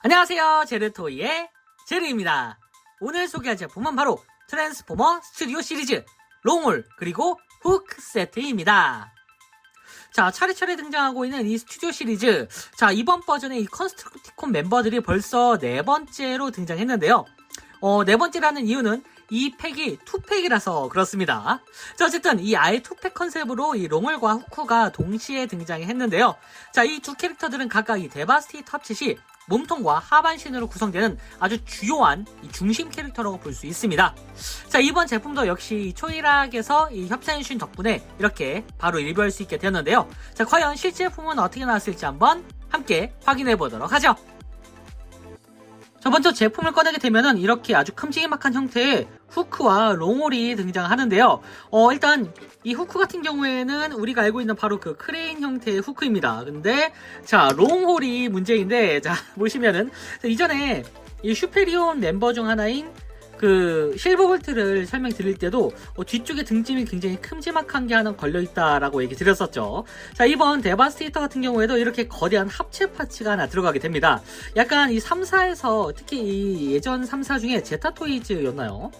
안녕하세요, 제르토이의 제르입니다. 오늘 소개할 제품은 바로 트랜스포머 스튜디오 시리즈 롱홀 그리고 후크 세트입니다. 자, 차례차례 등장하고 있는 이 스튜디오 시리즈. 자, 이번 버전의 이 컨스트럭티콘 멤버들이 벌써 네 번째로 등장했는데요. 네 번째라는 이유는 이 팩이 투팩이라서 그렇습니다. 자, 어쨌든 이 아예 투팩 컨셉으로 이 롱홀과 후크가 동시에 등장했는데요. 자, 이 두 캐릭터들은 각각 이 데바스테이터 합체 몸통과 하반신으로 구성되는 아주 주요한 이 중심 캐릭터라고 볼 수 있습니다. 자, 이번 제품도 역시 초이락에서 이 협찬해주신 덕분에 이렇게 바로 리뷰할 수 있게 되었는데요. 자, 과연 실제 제품은 어떻게 나왔을지 한번 함께 확인해 보도록 하죠. 자, 먼저 제품을 꺼내게 되면은 이렇게 아주 큼지막한 형태의 후크와 롱홀이 등장하는데요. 일단 이 후크 같은 경우에는 우리가 알고 있는 바로 그 크레인 형태의 후크입니다. 근데 자, 롱홀이 문제인데, 자, 보시면은 이전에 이 슈페리온 멤버 중 하나인 그 실버볼트를 설명드릴 때도 뒤쪽에 등짐이 굉장히 큼지막한 게 하나 걸려있다라고 얘기 드렸었죠. 자, 이번 데바스테이터 같은 경우에도 이렇게 거대한 합체 파츠가 하나 들어가게 됩니다. 약간 이 3사에서 특히 이 예전 3사 중에 제타토이즈였나요?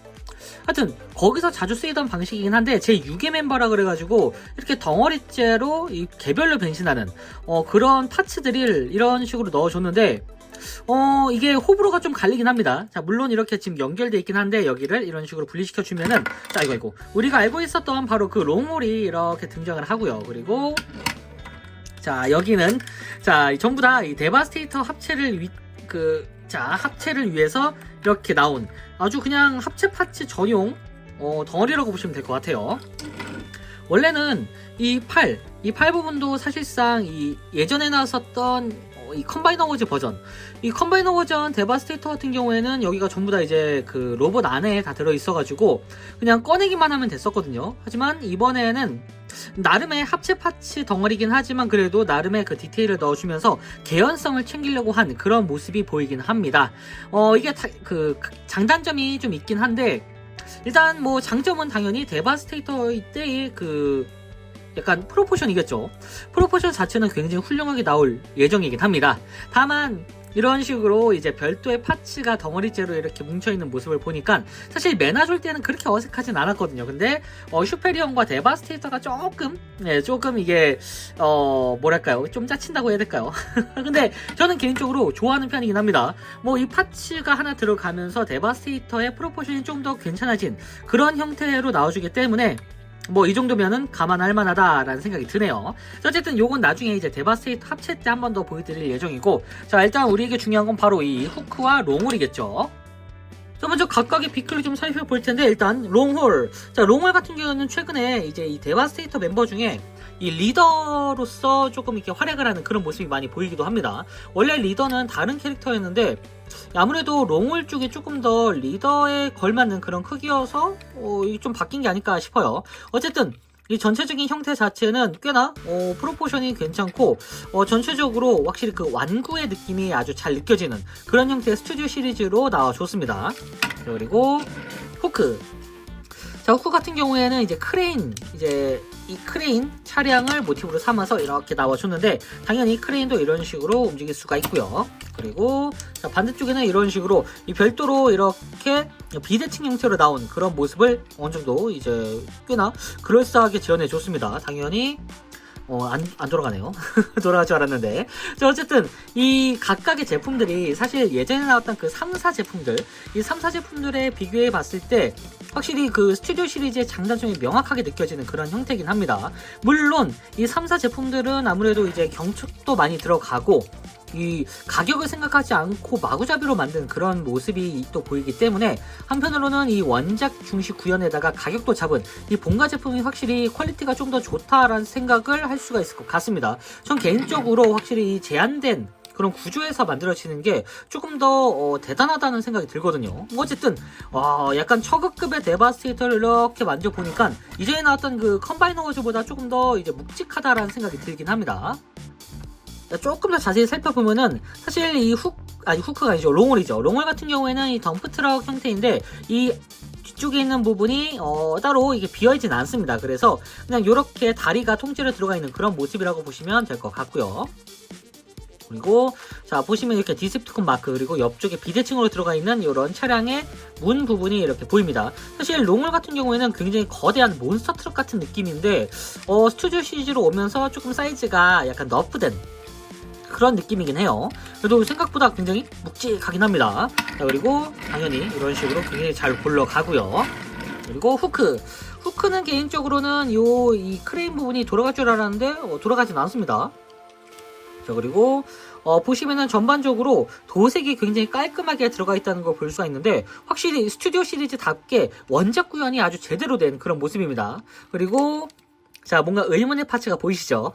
하여튼 거기서 자주 쓰이던 방식이긴 한데 제 6의 멤버라 그래가지고 이렇게 덩어리째로 이 개별로 변신하는 그런 파츠들을 이런 식으로 넣어줬는데 이게 호불호가 좀 갈리긴 합니다. 자, 물론 이렇게 지금 연결돼 있긴 한데 여기를 이런 식으로 분리시켜 주면은, 자, 이거 우리가 알고 있었던 바로 그 롱홀이 이렇게 등장을 하고요. 그리고 자, 여기는 자, 전부 다 이 데바스테이터 합체를 합체를 위해서 이렇게 나온 아주 그냥 합체 파츠 전용 덩어리라고 보시면 될 것 같아요. 원래는 이 팔 부분도 사실상 이 예전에 나왔었던 이 컴바이너 워즈 버전, 이 컴바이너 버전 데바스테이터 같은 경우에는 여기가 전부 다 이제 그 로봇 안에 다 들어있어가지고 그냥 꺼내기만 하면 됐었거든요. 하지만 이번에는 나름의 합체 파츠 덩어리긴 하지만 그래도 나름의 그 디테일을 넣어주면서 개연성을 챙기려고 한 그런 모습이 보이긴 합니다. 이게 그 장단점이 좀 있긴 한데, 일단 뭐 장점은 당연히 데바스테이터 때의 그 약간 프로포션이겠죠. 프로포션 자체는 굉장히 훌륭하게 나올 예정이긴 합니다. 다만 이런 식으로 이제 별도의 파츠가 덩어리째로 이렇게 뭉쳐있는 모습을 보니까 사실 메나줄 때는 그렇게 어색하진 않았거든요. 근데 슈페리온과 데바스테이터가 조금 이게 뭐랄까요, 좀 짜친다고 해야 될까요? 근데 저는 개인적으로 좋아하는 편이긴 합니다. 뭐 이 파츠가 하나 들어가면서 데바스테이터의 프로포션이 좀 더 괜찮아진 그런 형태로 나와주기 때문에 뭐 이 정도면은 감안할 만하다라는 생각이 드네요. 어쨌든 요건 나중에 이제 데바스테이터 합체 때 한 번 더 보여드릴 예정이고, 자, 일단 우리에게 중요한 건 바로 이 후크와 롱홀이겠죠. 자, 먼저 각각의 비클을 좀 살펴볼 텐데, 일단 롱홀. 자, 롱홀 같은 경우는 최근에 이제 이 데바스테이터 멤버 중에 이 리더로서 조금 이렇게 활약을 하는 그런 모습이 많이 보이기도 합니다. 원래 리더는 다른 캐릭터였는데 아무래도 롱홀 쪽이 조금 더 리더에 걸맞는 그런 크기여서 이게 좀 바뀐 게 아닐까 싶어요. 어쨌든 이 전체적인 형태 자체는 꽤나 프로포션이 괜찮고 전체적으로 확실히 그 완구의 느낌이 아주 잘 느껴지는 그런 형태의 스튜디오 시리즈로 나와줬습니다. 그리고 후크. 자, 후크 같은 경우에는 이제 이 크레인 차량을 모티브로 삼아서 이렇게 나와줬는데, 당연히 크레인도 이런 식으로 움직일 수가 있고요. 그리고 자, 반대쪽에는 이런 식으로 이 별도로 이렇게 비대칭 형태로 나온 그런 모습을 어느 정도 이제 꽤나 그럴싸하게 지어내줬습니다. 당연히 안 돌아가네요. 돌아갈 줄 알았는데. 자, 어쨌든 이 각각의 제품들이 사실 예전에 나왔던 그 3사 제품들, 이 3사 제품들에 비교해 봤을 때 확실히 그 스튜디오 시리즈의 장단점이 명확하게 느껴지는 그런 형태긴 합니다. 물론 이 3사 제품들은 아무래도 이제 경축도 많이 들어가고 이 가격을 생각하지 않고 마구잡이로 만든 그런 모습이 또 보이기 때문에, 한편으로는 이 원작 중시 구현에다가 가격도 잡은 이 본가 제품이 확실히 퀄리티가 좀 더 좋다라는 생각을 할 수가 있을 것 같습니다. 전 개인적으로 확실히 이 제한된 그런 구조에서 만들어지는 게 조금 더 대단하다는 생각이 들거든요. 어쨌든 약간 처급급의 데바스테이터를 이렇게 만져보니까 이전에 나왔던 그 컴바이너 워즈보다 조금 더 이제 묵직하다라는 생각이 들긴 합니다. 조금 더 자세히 살펴보면은 사실 이 후크가 아니죠, 롱홀이죠. 롱홀 같은 경우에는 이 덤프트럭 형태인데 이 뒤쪽에 있는 부분이 따로 이게 비어있진 않습니다. 그래서 그냥 이렇게 다리가 통째로 들어가 있는 그런 모습이라고 보시면 될 것 같고요. 그리고 자 보시면 이렇게 디셉티콘 마크 그리고 옆쪽에 비대칭으로 들어가 있는 이런 차량의 문 부분이 이렇게 보입니다. 사실 롱홀 같은 경우에는 굉장히 거대한 몬스터 트럭 같은 느낌인데 스튜디오 시리즈로 오면서 조금 사이즈가 약간 너프된 그런 느낌이긴 해요. 그래도 생각보다 굉장히 묵직하긴 합니다. 자, 그리고 당연히 이런 식으로 굉장히 잘 굴러가고요. 그리고 후크는 개인적으로는 이 크레인 부분이 돌아갈 줄 알았는데 돌아가진 않습니다. 자, 그리고 보시면은 전반적으로 도색이 굉장히 깔끔하게 들어가 있다는 걸 볼 수가 있는데 확실히 스튜디오 시리즈답게 원작 구현이 아주 제대로 된 그런 모습입니다. 그리고 자, 뭔가 의문의 파츠가 보이시죠?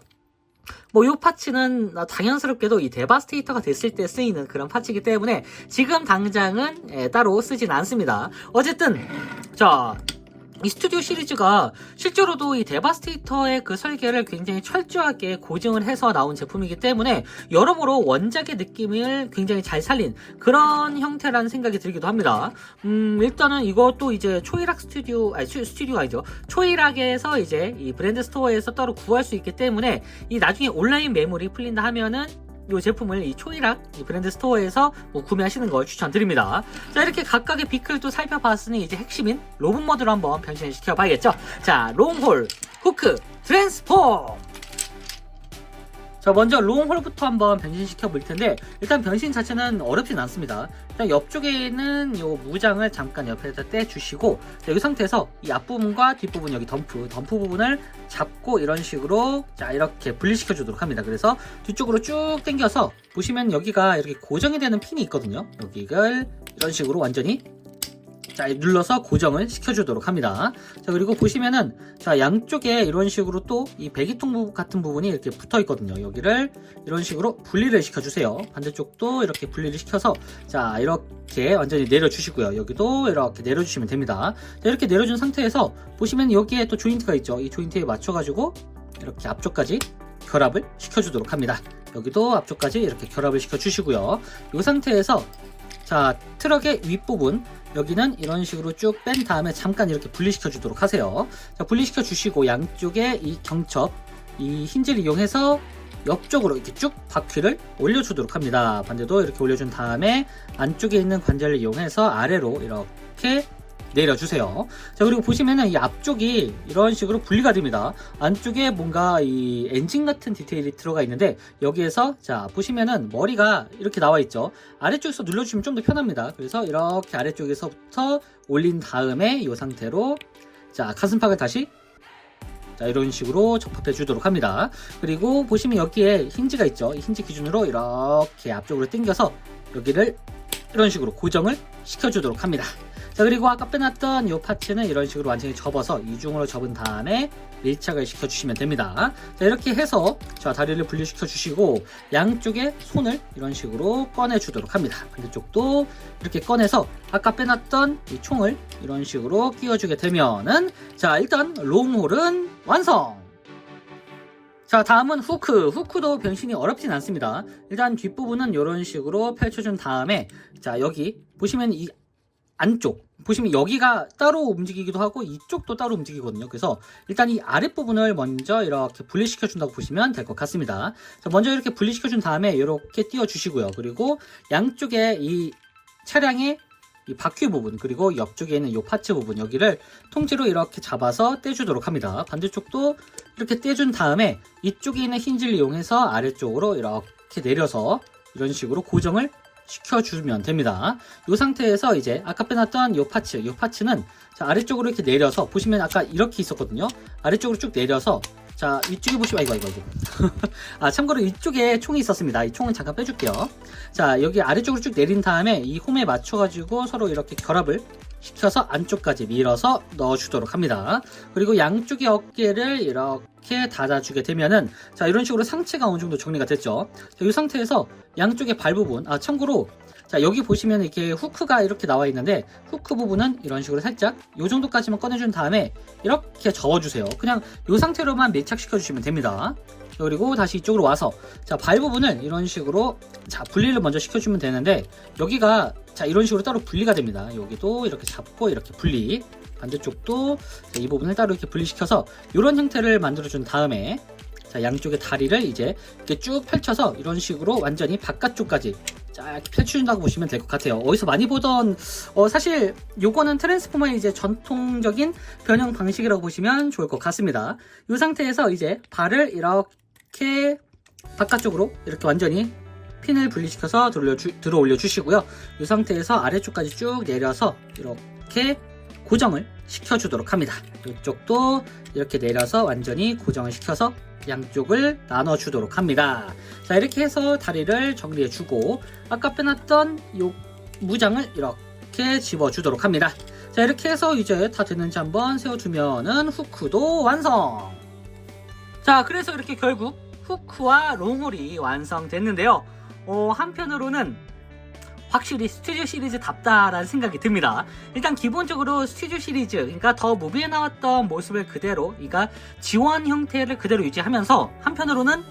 이 파츠는 당연스럽게도 이 데바스테이터가 됐을 때 쓰이는 그런 파츠이기 때문에 지금 당장은 따로 쓰진 않습니다. 어쨌든 자, 이 스튜디오 시리즈가 실제로도 이 데바스테이터의 그 설계를 굉장히 철저하게 고증을 해서 나온 제품이기 때문에 여러모로 원작의 느낌을 굉장히 잘 살린 그런 형태라는 생각이 들기도 합니다. 일단은 이것도 이제 초이락 스튜디오가 아니죠. 초이락에서 이제 이 브랜드 스토어에서 따로 구할 수 있기 때문에 이 나중에 온라인 매물이 풀린다 하면은 이 제품을 이 초이락 이 브랜드 스토어에서 구매하시는 걸 추천드립니다. 자, 이렇게 각각의 비클도 살펴봤으니 이제 핵심인 로봇 모드로 한번 변신시켜 봐야겠죠. 자, 롱홀, 후크, 트랜스폼! 자, 먼저 롱홀부터 한번 변신시켜 볼 텐데 일단 변신 자체는 어렵진 않습니다. 일단 옆쪽에 있는 요 무장을 잠깐 옆에다 떼주시고 자, 이 상태에서 이 앞부분과 뒷부분 여기 덤프 부분을 잡고 이런 식으로 자 이렇게 분리시켜 주도록 합니다. 그래서 뒤쪽으로 쭉 당겨서 보시면 여기가 이렇게 고정이 되는 핀이 있거든요. 여기를 이런 식으로 완전히 자 눌러서 고정을 시켜주도록 합니다. 자, 그리고 보시면은 자 양쪽에 이런 식으로 또 이 배기통 같은 부분이 이렇게 붙어 있거든요. 여기를 이런 식으로 분리를 시켜주세요. 반대쪽도 이렇게 분리를 시켜서 자 이렇게 완전히 내려주시고요. 여기도 이렇게 내려주시면 됩니다. 자, 이렇게 내려준 상태에서 보시면 여기에 또 조인트가 있죠. 이 조인트에 맞춰가지고 이렇게 앞쪽까지 결합을 시켜주도록 합니다. 여기도 앞쪽까지 이렇게 결합을 시켜주시고요. 이 상태에서 자 트럭의 윗부분 여기는 이런 식으로 쭉 뺀 다음에 잠깐 이렇게 분리시켜 주도록 하세요. 자, 분리시켜 주시고 양쪽에 이 경첩 이 힌지를 이용해서 옆쪽으로 이렇게 쭉 바퀴를 올려주도록 합니다. 반대도 이렇게 올려준 다음에 안쪽에 있는 관절을 이용해서 아래로 이렇게 내려주세요. 자, 그리고 보시면은 이 앞쪽이 이런 식으로 분리가 됩니다. 안쪽에 뭔가 이 엔진 같은 디테일이 들어가 있는데 여기에서 자 보시면은 머리가 이렇게 나와 있죠. 아래쪽에서 눌러주시면 좀 더 편합니다. 그래서 이렇게 아래쪽에서부터 올린 다음에 이 상태로 자 가슴팍을 다시 자 이런 식으로 접합해 주도록 합니다. 그리고 보시면 여기에 힌지가 있죠. 이 힌지 기준으로 이렇게 앞쪽으로 당겨서 여기를 이런 식으로 고정을 시켜주도록 합니다. 자, 그리고 아까 빼놨던 이 파츠는 이런 식으로 완전히 접어서 이중으로 접은 다음에 밀착을 시켜주시면 됩니다. 자, 이렇게 해서 자 다리를 분리시켜 주시고 양쪽에 손을 이런 식으로 꺼내 주도록 합니다. 반대쪽도 이렇게 꺼내서 아까 빼놨던 이 총을 이런 식으로 끼워주게 되면은 자 일단 롱홀은 완성! 자, 다음은 후크도 변신이 어렵진 않습니다. 일단 뒷부분은 이런 식으로 펼쳐준 다음에 자 여기 보시면 이 안쪽 보시면 여기가 따로 움직이기도 하고 이쪽도 따로 움직이거든요. 그래서 일단 이 아랫부분을 먼저 이렇게 분리시켜 준다고 보시면 될 것 같습니다. 자, 먼저 이렇게 분리시켜 준 다음에 이렇게 띄워 주시고요. 그리고 양쪽에 이 차량의 이 바퀴 부분 그리고 옆쪽에 있는 이 파츠 부분 여기를 통째로 이렇게 잡아서 떼주도록 합니다. 반대쪽도 이렇게 떼준 다음에 이쪽에 있는 힌지를 이용해서 아래쪽으로 이렇게 내려서 이런 식으로 고정을 시켜주면 됩니다. 이 상태에서 이제 아까 빼놨던 이 파츠는 자 아래쪽으로 이렇게 내려서 보시면 아까 이렇게 있었거든요. 아래쪽으로 쭉 내려서 자 위쪽에 보시면 아이고 아 참고로 이쪽에 총이 있었습니다. 이 총은 잠깐 빼줄게요. 자 여기 아래쪽으로 쭉 내린 다음에 이 홈에 맞춰가지고 서로 이렇게 결합을 시켜서 안쪽까지 밀어서 넣어주도록 합니다. 그리고 양쪽의 어깨를 이렇게 닫아주게 되면은 자 이런 식으로 상체가 어느 정도 정리가 됐죠. 자, 이 상태에서 양쪽의 발 부분 참고로 자 여기 보시면 이렇게 후크가 이렇게 나와 있는데 후크 부분은 이런 식으로 살짝 이 정도까지만 꺼내준 다음에 이렇게 접어주세요. 그냥 이 상태로만 밀착시켜 주시면 됩니다. 그리고 다시 이쪽으로 와서 자 발 부분을 이런 식으로 자 분리를 먼저 시켜주면 되는데 여기가 자 이런 식으로 따로 분리가 됩니다. 여기도 이렇게 잡고 이렇게 분리 반대쪽도 이 부분을 따로 이렇게 분리시켜서 이런 형태를 만들어준 다음에 자 자, 양쪽의 다리를 이제 이렇게 쭉 펼쳐서 이런 식으로 완전히 바깥쪽까지 쫙 이렇게 펼쳐준다고 보시면 될 것 같아요. 어디서 많이 보던 사실 요거는 트랜스포머의 이제 전통적인 변형 방식이라고 보시면 좋을 것 같습니다. 이 상태에서 이제 발을 이렇게 바깥쪽으로 이렇게 완전히 핀을 분리시켜서 들어 올려 주시고요. 이 상태에서 아래쪽까지 쭉 내려서 이렇게 고정을 시켜주도록 합니다. 이쪽도 이렇게 내려서 완전히 고정을 시켜서 양쪽을 나눠주도록 합니다. 자, 이렇게 해서 다리를 정리해주고 아까 빼놨던 이 무장을 이렇게 집어주도록 합니다. 자, 이렇게 해서 이제 다 됐는지 한번 세워주면은 후크도 완성! 자, 그래서 이렇게 결국 후크와 롱홀이 완성됐는데요. 한편으로는 확실히 스튜디오 시리즈답다라는 생각이 듭니다. 일단 기본적으로 스튜디오 시리즈, 그러니까 더 무비에 나왔던 모습을 그대로, 그러니까 지원 형태를 그대로 유지하면서 한편으로는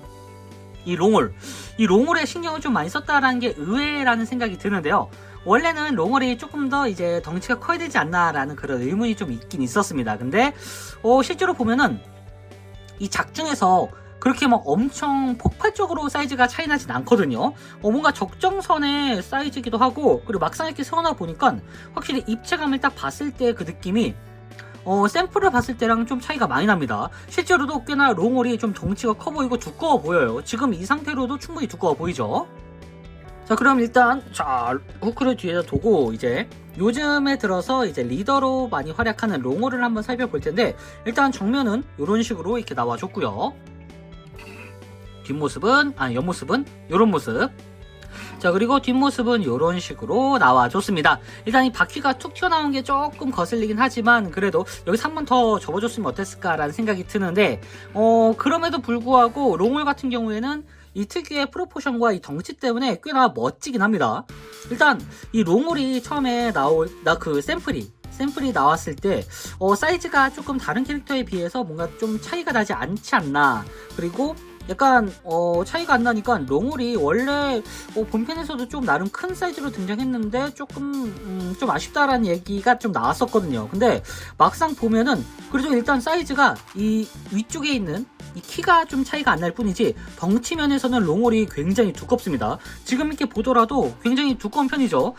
이 롱홀에 신경을 좀 많이 썼다라는 게 의외라는 생각이 드는데요. 원래는 롱홀이 조금 더 이제 덩치가 커야 되지 않나라는 그런 의문이 좀 있긴 있었습니다. 근데 실제로 보면은 이 작중에서 그렇게 막 엄청 폭발적으로 사이즈가 차이 나진 않거든요. 뭔가 적정선의 사이즈이기도 하고, 그리고 막상 이렇게 세워놔 보니까 확실히 입체감을 딱 봤을 때 그 느낌이 샘플을 봤을 때랑 좀 차이가 많이 납니다. 실제로도 꽤나 롱홀이 좀 덩치가 커 보이고 두꺼워 보여요. 지금 이 상태로도 충분히 두꺼워 보이죠. 자, 그럼 일단 후크를 뒤에다 두고 이제 요즘에 들어서 이제 리더로 많이 활약하는 롱홀을 한번 살펴볼 텐데, 일단 정면은 이런 식으로 이렇게 나와줬고요. 옆모습은 이런 모습. 자, 그리고 뒷모습은 이런 식으로 나와줬습니다. 일단 이 바퀴가 툭 튀어나온 게 조금 거슬리긴 하지만 그래도 여기서 한 번 더 접어줬으면 어땠을까라는 생각이 드는데, 그럼에도 불구하고 롱홀 같은 경우에는 이 특유의 프로포션과 이 덩치 때문에 꽤나 멋지긴 합니다. 일단 이 롱홀이 처음에 그 샘플이 나왔을 때 사이즈가 조금 다른 캐릭터에 비해서 뭔가 좀 차이가 나지 않지 않나. 그리고 약간 차이가 안 나니까 롱홀이 원래 본편에서도 좀 나름 큰 사이즈로 등장했는데 조금 좀 아쉽다라는 얘기가 좀 나왔었거든요. 근데 막상 보면은 그래도 일단 사이즈가 이 위쪽에 있는 이 키가 좀 차이가 안 날 뿐이지 덩치 면에서는 롱홀이 굉장히 두껍습니다. 지금 이렇게 보더라도 굉장히 두꺼운 편이죠.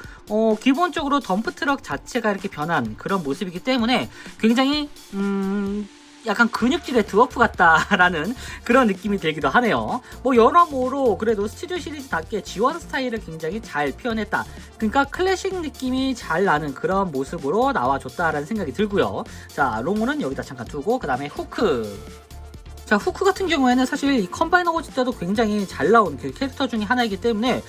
기본적으로 덤프트럭 자체가 이렇게 변한 그런 모습이기 때문에 굉장히 약간 근육질의 드워프 같다라는 그런 느낌이 들기도 하네요. 여러모로 그래도 스튜디오 시리즈답게 지원 스타일을 굉장히 잘 표현했다. 그러니까 클래식 느낌이 잘 나는 그런 모습으로 나와줬다라는 생각이 들고요. 자, 롱홀은 여기다 잠깐 두고 그 다음에 후크. 자, 후크 같은 경우에는 사실 이 컴바인 어워즈 때도 굉장히 잘 나온 그 캐릭터 중에 하나이기 때문에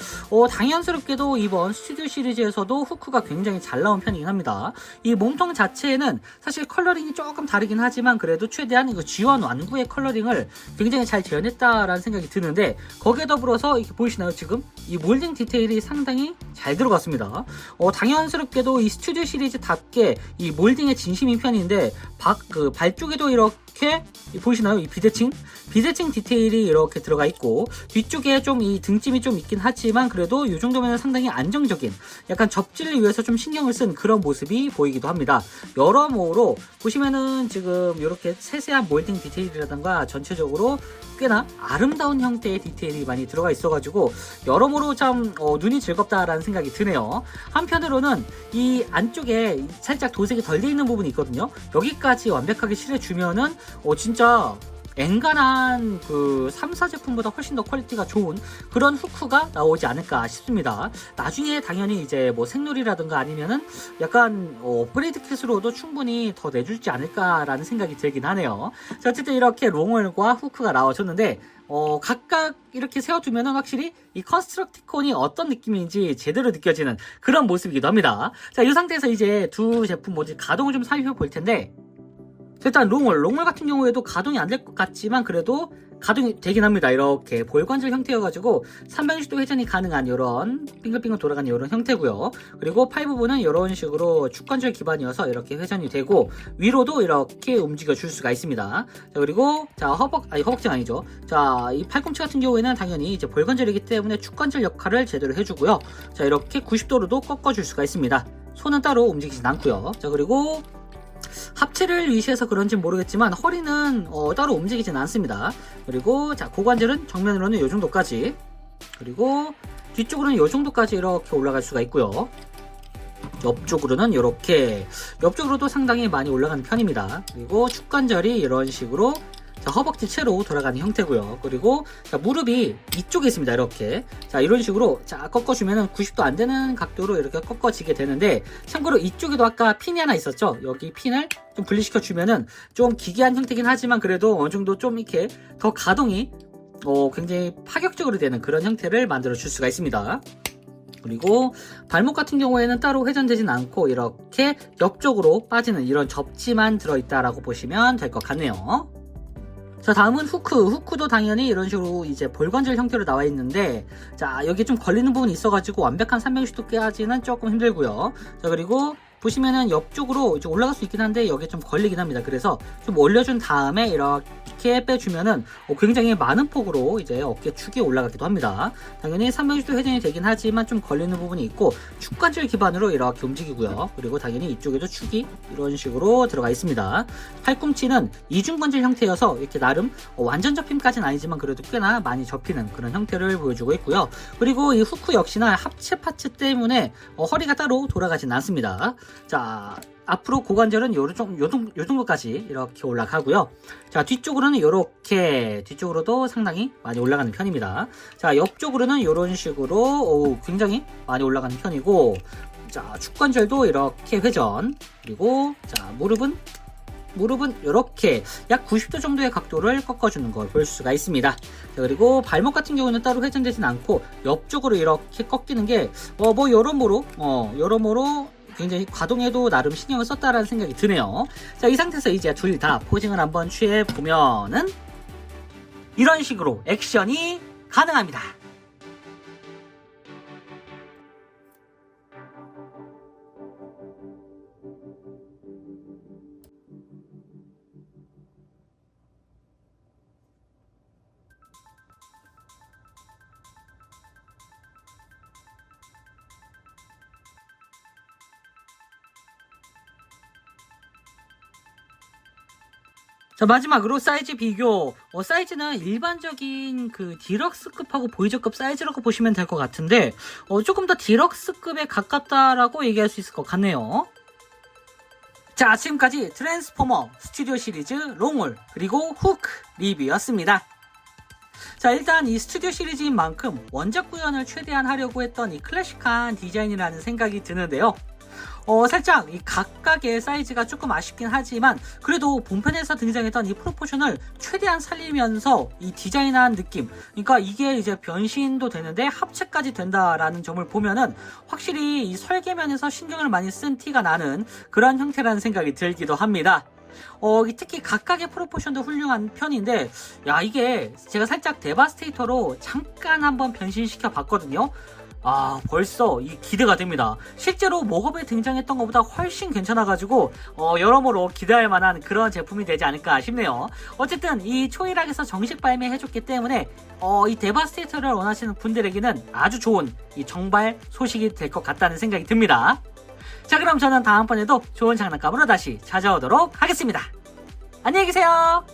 당연스럽게도 이번 스튜디오 시리즈에서도 후크가 굉장히 잘 나온 편이긴 합니다. 이 몸통 자체에는 사실 컬러링이 조금 다르긴 하지만 그래도 최대한 이거 G1 완구의 컬러링을 굉장히 잘 재현했다라는 생각이 드는데, 거기에 더불어서 이렇게 보이시나요? 지금 이 몰딩 디테일이 상당히 잘 들어갔습니다. 당연스럽게도 이 스튜디오 시리즈답게 이 몰딩의 진심인 편인데 발 쪽에도 이렇게 보이시나요? 이 비대칭 디테일이 이렇게 들어가 있고, 뒤쪽에 좀 이 등짐이 좀 있긴 하지만 그래도 이 정도면 상당히 안정적인, 약간 접지를 위해서 좀 신경을 쓴 그런 모습이 보이기도 합니다. 여러모로 보시면은 지금 이렇게 세세한 몰딩 디테일이라던가 전체적으로 꽤나 아름다운 형태의 디테일이 많이 들어가 있어가지고 여러모로 참 눈이 즐겁다라는 생각이 드네요. 한편으로는 이 안쪽에 살짝 도색이 덜 돼 있는 부분이 있거든요. 여기까지 완벽하게 칠해주면은 진짜 엔간한 그 3사 제품보다 훨씬 더 퀄리티가 좋은 그런 후크가 나오지 않을까 싶습니다. 나중에 당연히 이제 생놀이라든가 아니면은 약간 업그레이드 킷으로도 충분히 더 내줄지 않을까라는 생각이 들긴 하네요. 자, 어쨌든 이렇게 롱홀과 후크가 나와줬는데 각각 이렇게 세워두면은 확실히 이 컨스트럭티콘이 어떤 느낌인지 제대로 느껴지는 그런 모습이기도 합니다. 자, 이 상태에서 이제 두 제품 모두 가동을 좀 살펴볼 텐데, 일단 롱홀 같은 경우에도 가동이 안 될 것 같지만 그래도 가동이 되긴 합니다. 이렇게 볼관절 형태여가지고 360도 회전이 가능한 이런 빙글빙글 돌아가는 이런 형태고요. 그리고 팔 부분은 이런 식으로 축관절 기반이어서 이렇게 회전이 되고 위로도 이렇게 움직여 줄 수가 있습니다. 자, 그리고 허벅지는 아니죠. 자, 이 팔꿈치 같은 경우에는 당연히 이제 볼관절이기 때문에 축관절 역할을 제대로 해주고요. 자, 이렇게 90도로도 꺾어줄 수가 있습니다. 손은 따로 움직이진 않고요. 자, 그리고 합체를 위시해서 그런지 모르겠지만 허리는 따로 움직이진 않습니다. 그리고 자, 고관절은 정면으로는 이 정도까지, 그리고 뒤쪽으로는 이 정도까지 이렇게 올라갈 수가 있고요. 옆쪽으로는 이렇게, 옆쪽으로도 상당히 많이 올라가는 편입니다. 그리고 축관절이 이런 식으로 자, 허벅지 채로 돌아가는 형태고요. 그리고 자, 무릎이 이쪽에 있습니다. 이렇게 자, 이런 식으로 자, 꺾어주면은 90도 안 되는 각도로 이렇게 꺾어지게 되는데, 참고로 이쪽에도 아까 핀이 하나 있었죠. 여기 핀을 좀 분리시켜 주면은 좀 기괴한 형태긴 하지만 그래도 어느 정도 좀 이렇게 더 가동이 굉장히 파격적으로 되는 그런 형태를 만들어 줄 수가 있습니다. 그리고 발목 같은 경우에는 따로 회전되진 않고 이렇게 옆쪽으로 빠지는 이런 접지만 들어있다라고 보시면 될 것 같네요. 자, 다음은 후크도 당연히 이런 식으로 이제 볼관절 형태로 나와 있는데, 자, 여기 좀 걸리는 부분이 있어가지고 완벽한 360도까지는 조금 힘들고요. 자, 그리고 보시면은 옆쪽으로 이제 올라갈 수 있긴 한데 여기에 좀 걸리긴 합니다. 그래서 좀 올려준 다음에 이렇게 빼주면은 굉장히 많은 폭으로 이제 어깨 축이 올라가기도 합니다. 당연히 360도 회전이 되긴 하지만 좀 걸리는 부분이 있고, 축관절 기반으로 이렇게 움직이고요. 그리고 당연히 이쪽에도 축이 이런 식으로 들어가 있습니다. 팔꿈치는 이중관절 형태여서 이렇게 나름 완전 접힘까지는 아니지만 그래도 꽤나 많이 접히는 그런 형태를 보여주고 있고요. 그리고 이 후크 역시나 합체 파츠 때문에 허리가 따로 돌아가진 않습니다. 자, 앞으로 고관절은 요 정도까지 이렇게 올라가고요. 자, 뒤쪽으로는 이렇게, 뒤쪽으로도 상당히 많이 올라가는 편입니다. 자, 옆쪽으로는 이런 식으로 굉장히 많이 올라가는 편이고, 자, 축관절도 이렇게 회전, 그리고 자, 무릎은 이렇게 약 90도 정도의 각도를 꺾어주는 걸 볼 수가 있습니다. 자, 그리고 발목 같은 경우는 따로 회전되진 않고 옆쪽으로 이렇게 꺾이는 게 여러모로 굉장히 가동에도 나름 신경을 썼다라는 생각이 드네요. 자, 이 상태에서 이제 둘 다 포징을 한번 취해 보면은 이런 식으로 액션이 가능합니다. 자, 마지막으로 사이즈 비교. 사이즈는 일반적인 그 디럭스급하고 보이저급 사이즈라고 보시면 될 것 같은데, 조금 더 디럭스급에 가깝다라고 얘기할 수 있을 것 같네요. 자, 지금까지 트랜스포머 스튜디오 시리즈 롱홀 그리고 후크 리뷰였습니다. 자, 일단 이 스튜디오 시리즈인 만큼 원작 구현을 최대한 하려고 했던 이 클래식한 디자인이라는 생각이 드는데요. 살짝 이 각각의 사이즈가 조금 아쉽긴 하지만 그래도 본편에서 등장했던 이 프로포션을 최대한 살리면서 이 디자인한 느낌, 그러니까 이게 이제 변신도 되는데 합체까지 된다라는 점을 보면은 확실히 이 설계면에서 신경을 많이 쓴 티가 나는 그런 형태라는 생각이 들기도 합니다. 특히 각각의 프로포션도 훌륭한 편인데, 야, 이게 제가 살짝 데바스테이터로 잠깐 한번 변신시켜 봤거든요. 벌써 이 기대가 됩니다. 실제로 목업에 등장했던 것보다 훨씬 괜찮아가지고 여러모로 기대할 만한 그런 제품이 되지 않을까 싶네요. 어쨌든 이 초일학에서 정식 발매해줬기 때문에 이 데바스테이터를 원하시는 분들에게는 아주 좋은 이 정발 소식이 될 것 같다는 생각이 듭니다. 자, 그럼 저는 다음번에도 좋은 장난감으로 다시 찾아오도록 하겠습니다. 안녕히 계세요.